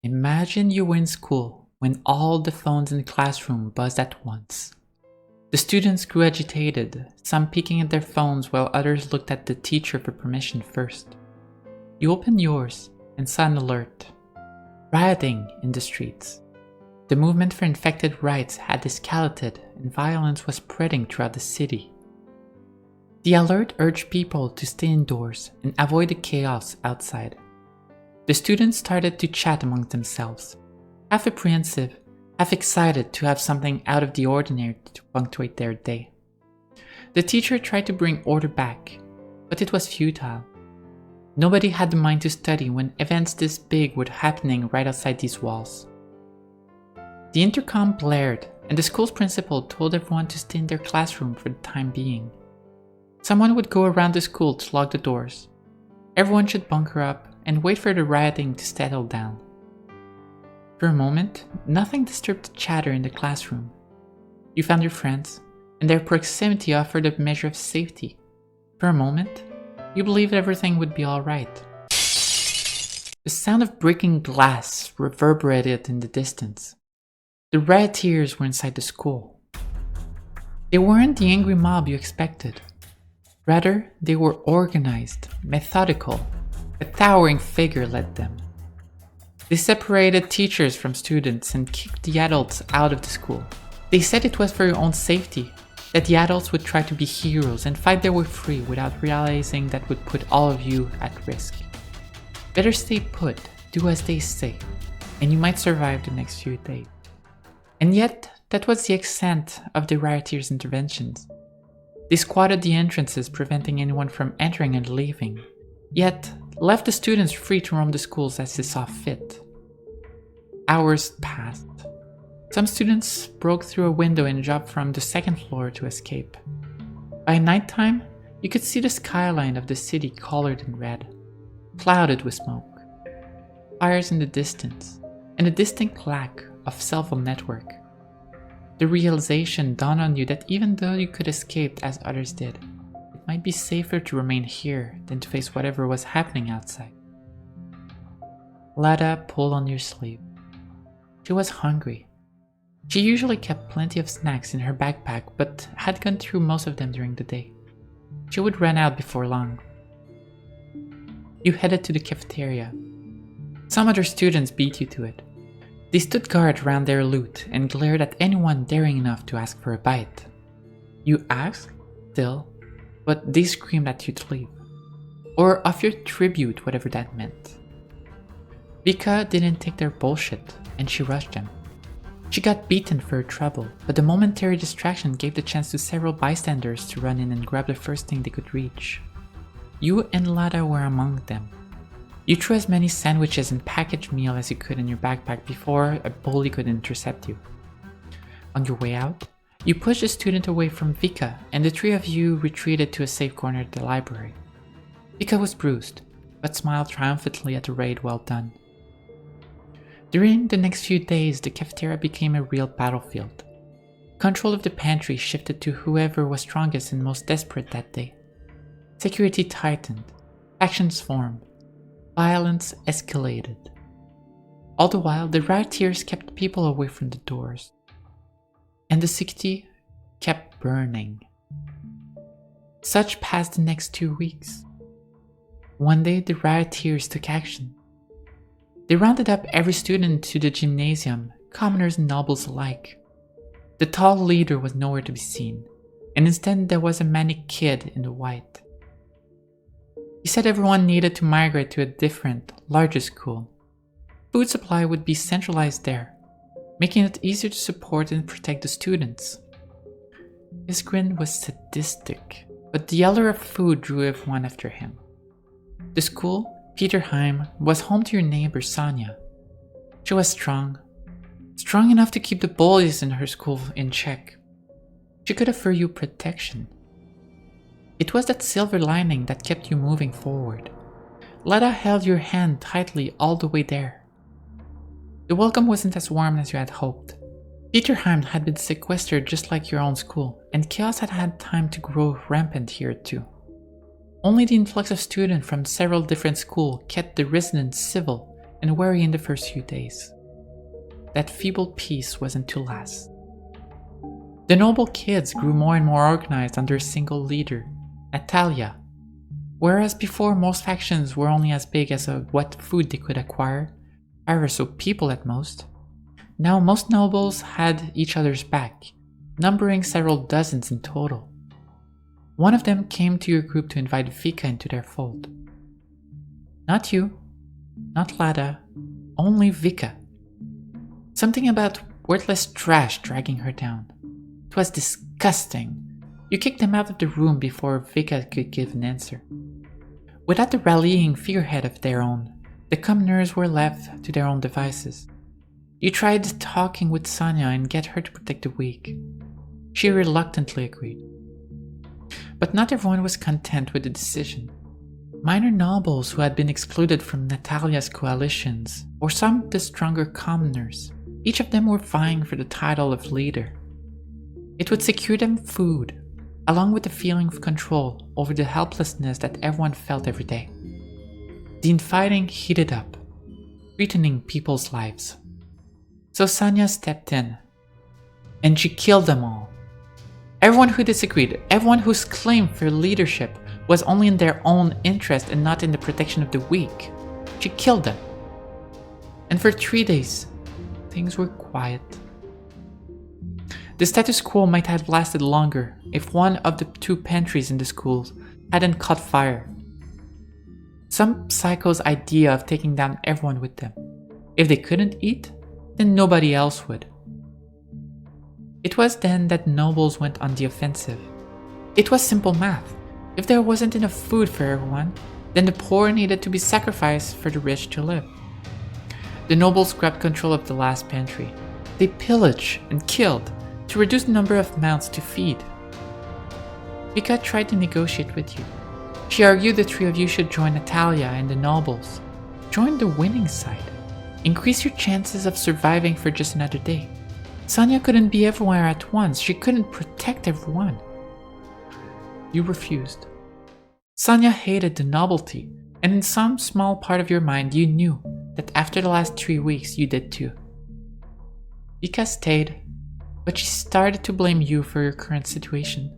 Imagine you were in school when all the phones in the classroom buzzed at once. The students grew agitated, some peeking at their phones while others looked at the teacher for permission first. You opened yours and saw an alert. Rioting in the streets. The movement for infected rights had escalated and violence was spreading throughout the city. The alert urged people to stay indoors and avoid the chaos outside. The students started to chat among themselves, half apprehensive, half excited to have something out of the ordinary to punctuate their day. The teacher tried to bring order back, but it was futile. Nobody had the mind to study when events this big were happening right outside these walls. The intercom blared, and the school's principal told everyone to stay in their classroom for the time being. Someone would go around the school to lock the doors. Everyone should bunker up and wait for the rioting to settle down. For a moment, nothing disturbed the chatter in the classroom. You found your friends, and their proximity offered a measure of safety. For a moment, you believed everything would be alright. The sound of breaking glass reverberated in the distance. The rioters were inside the school. They weren't the angry mob you expected. Rather, they were organized, methodical. A towering figure led them. They separated teachers from students and kicked the adults out of the school. They said it was for your own safety, that the adults would try to be heroes and fight their way free without realizing that would put all of you at risk. Better stay put, do as they say, and you might survive the next few days. And yet, that was the extent of the rioters' interventions. They squatted the entrances, preventing anyone from entering and leaving, yet left the students free to roam the schools as they saw fit. Hours passed. Some students broke through a window and jumped from the second floor to escape. By nighttime, you could see the skyline of the city colored in red, clouded with smoke, fires in the distance, and a distinct lack of cell phone network. The realization dawned on you that even though you could escape as others did, it might be safer to remain here than to face whatever was happening outside. Lada pulled on your sleeve. She was hungry. She usually kept plenty of snacks in her backpack, but had gone through most of them during the day. She would run out before long. You headed to the cafeteria. Some other students beat you to it. They stood guard around their loot and glared at anyone daring enough to ask for a bite. You asked, still, but they screamed at you to leave. Or offered tribute, whatever that meant. Vika didn't take their bullshit, and she rushed them. She got beaten for her trouble, but the momentary distraction gave the chance to several bystanders to run in and grab the first thing they could reach. You and Lada were among them. You threw as many sandwiches and packaged meal as you could in your backpack before a bully could intercept you. On your way out, you pushed a student away from Vika, and the three of you retreated to a safe corner at the library. Vika was bruised, but smiled triumphantly at the raid well done. During the next few days, the cafeteria became a real battlefield. Control of the pantry shifted to whoever was strongest and most desperate that day. Security tightened, factions formed, violence escalated. All the while, the rioters kept people away from the doors. And the city kept burning. Such passed the next 2 weeks. One day, the rioters took action. They rounded up every student to the gymnasium, commoners and nobles alike. The tall leader was nowhere to be seen, and instead there was a manic kid in the white. He said everyone needed to migrate to a different, larger school. Food supply would be centralized there, making it easier to support and protect the students. His grin was sadistic, but the allure of food drew everyone after him. The school, Peterheim, was home to your neighbor Sonia. She was strong enough to keep the bullies in her school in check. She could offer you protection. It was that silver lining that kept you moving forward. Lada held your hand tightly all the way there. The welcome wasn't as warm as you had hoped. Peterheim had been sequestered just like your own school, and chaos had had time to grow rampant here too. Only the influx of students from several different schools kept the residents civil and wary in the first few days. That feeble peace wasn't to last. The noble kids grew more and more organized under a single leader, Natalia. Whereas before most factions were only as big as what food they could acquire, 5 or so people at most, now most nobles had each other's back, numbering several dozens in total. One of them came to your group to invite Vika into their fold. Not you, not Lada, only Vika. Something about worthless trash dragging her down. It was disgusting. You kicked them out of the room before Vika could give an answer. Without the rallying figurehead of their own, the commoners were left to their own devices. You tried talking with Sonia and get her to protect the weak. She reluctantly agreed. But not everyone was content with the decision. Minor nobles who had been excluded from Natalia's coalitions, or some of the stronger commoners, each of them were vying for the title of leader. It would secure them food, along with the feeling of control over the helplessness that everyone felt every day. The infighting heated up, threatening people's lives. So Sonia stepped in, and she killed them all. Everyone who disagreed, everyone whose claim for leadership was only in their own interest and not in the protection of the weak. She killed them. And for 3 days, things were quiet. The status quo might have lasted longer if one of the 2 pantries in the schools hadn't caught fire. Some psycho's idea of taking down everyone with them. If they couldn't eat, then nobody else would. It was then that nobles went on the offensive. It was simple math. If there wasn't enough food for everyone, then the poor needed to be sacrificed for the rich to live. The nobles grabbed control of the last pantry. They pillaged and killed to reduce the number of mouths to feed. Vika tried to negotiate with you. She argued the 3 of you should join Natalia and the nobles. Join the winning side. Increase your chances of surviving for just another day. Sonia couldn't be everywhere at once. She couldn't protect everyone. You refused. Sonia hated the novelty, and in some small part of your mind you knew that after the last 3 weeks you did too. Vika stayed, but she started to blame you for your current situation.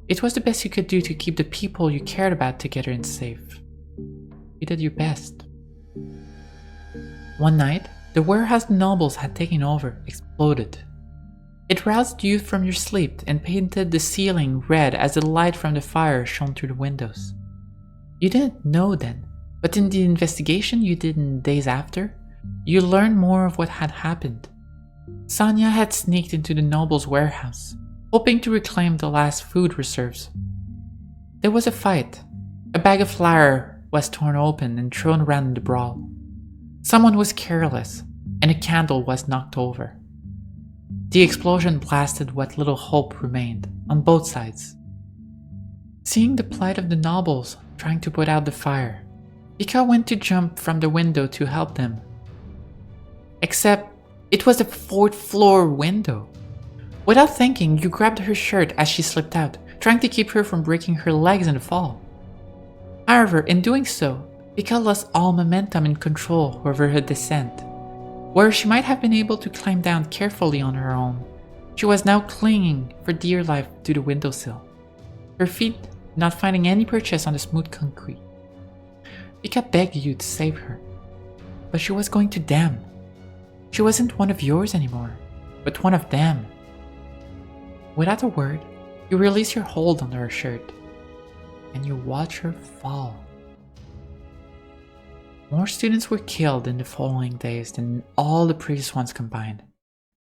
It was the best you could do to keep the people you cared about together and safe. You did your best. One night, the warehouse the nobles had taken over exploded. It roused you from your sleep and painted the ceiling red as the light from the fire shone through the windows. You didn't know then, but in the investigation you did in the days after, you learned more of what had happened. Sonia had sneaked into the nobles' warehouse, hoping to reclaim the last food reserves. There was a fight. A bag of flour was torn open and thrown around in the brawl. Someone was careless, and a candle was knocked over. The explosion blasted what little hope remained on both sides. Seeing the plight of the nobles trying to put out the fire, Vika went to jump from the window to help them. Except it was a 4th floor window. Without thinking, you grabbed her shirt as she slipped out, trying to keep her from breaking her legs in the fall. However, in doing so, Vika lost all momentum and control over her descent. Where she might have been able to climb down carefully on her own, she was now clinging for dear life to the windowsill, her feet not finding any purchase on the smooth concrete. Vika begged you to save her, but she was going to them. She wasn't one of yours anymore, but one of them. Without a word, you release your hold on her shirt, and you watch her fall. More students were killed in the following days than all the previous ones combined.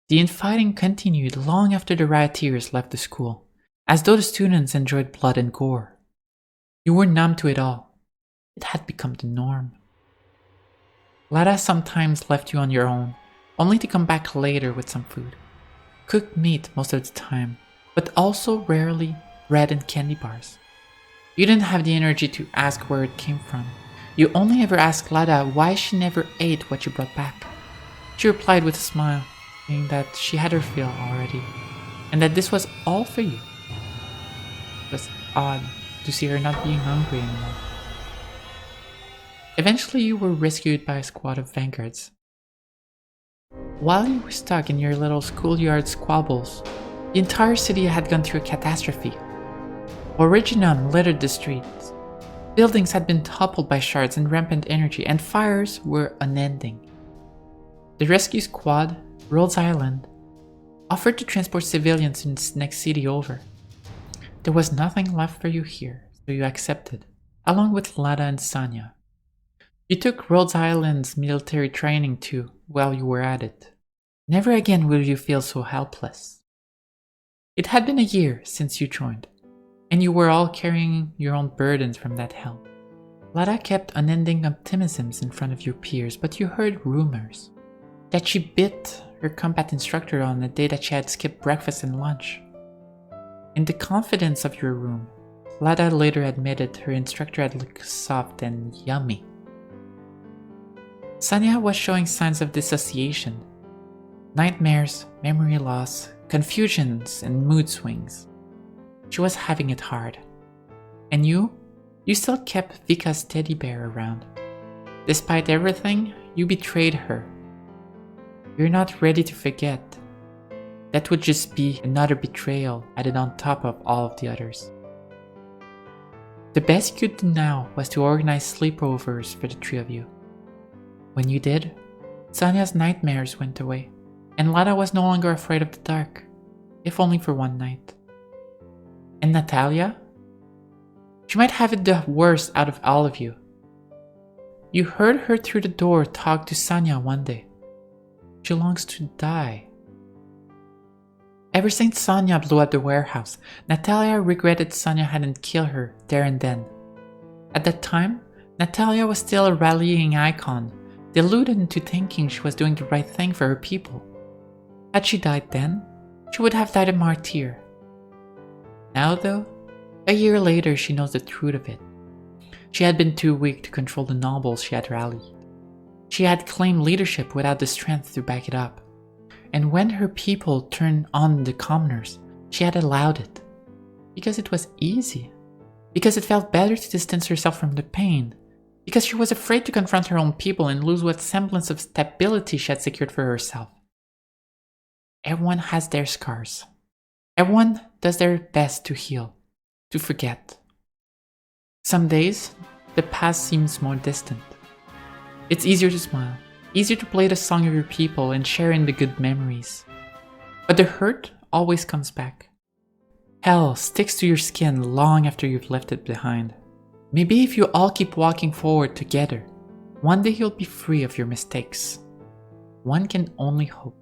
The infighting continued long after the rioters left the school, as though the students enjoyed blood and gore. You were numb to it all. It had become the norm. Lada sometimes left you on your own, only to come back later with some food. Cooked meat most of the time, but also rarely bread and candy bars. You didn't have the energy to ask where it came from. You only ever asked Lada why she never ate what you brought back. She replied with a smile, saying that she had her fill already, and that this was all for you. It was odd to see her not being hungry anymore. Eventually, you were rescued by a squad of vanguards. While you were stuck in your little schoolyard squabbles, the entire city had gone through a catastrophe. Originum littered the streets. Buildings had been toppled by shards and rampant energy, and fires were unending. The rescue squad, Rhodes Island, offered to transport civilians to the next city over. There was nothing left for you here, so you accepted, along with Lada and Sanya. You took Rhodes Island's military training too, while you were at it. Never again will you feel so helpless. It had been a year since you joined, and you were all carrying your own burdens from that hell. Lada kept unending optimisms in front of your peers, but you heard rumors that she bit her combat instructor on the day that she had skipped breakfast and lunch. In the confidence of your room, Lada later admitted her instructor had looked soft and yummy. Sanya was showing signs of dissociation. Nightmares, memory loss, confusions, and mood swings. She was having it hard. And you still kept Vika's teddy bear around. Despite everything, you betrayed her. You're not ready to forget. That would just be another betrayal added on top of all of the others. The best you could do now was to organize sleepovers for the three of you. When you did, Sanya's nightmares went away, and Lada was no longer afraid of the dark, if only for one night. And Natalia? She might have it the worst out of all of you. You heard her through the door talk to Sanya one day. She longs to die. Ever since Sanya blew up the warehouse, Natalia regretted Sanya hadn't killed her there and then. At that time, Natalia was still a rallying icon, deluded into thinking she was doing the right thing for her people. Had she died then, she would have died a martyr. Now though, a year later she knows the truth of it. She had been too weak to control the nobles she had rallied. She had claimed leadership without the strength to back it up. And when her people turned on the commoners, she had allowed it. Because it was easy. Because it felt better to distance herself from the pain. Because she was afraid to confront her own people and lose what semblance of stability she had secured for herself. Everyone has their scars. Everyone does their best to heal, to forget. Some days, the past seems more distant. It's easier to smile, easier to play the song of your people and share in the good memories. But the hurt always comes back. Hell sticks to your skin long after you've left it behind. Maybe if you all keep walking forward together, one day you'll be free of your mistakes. One can only hope.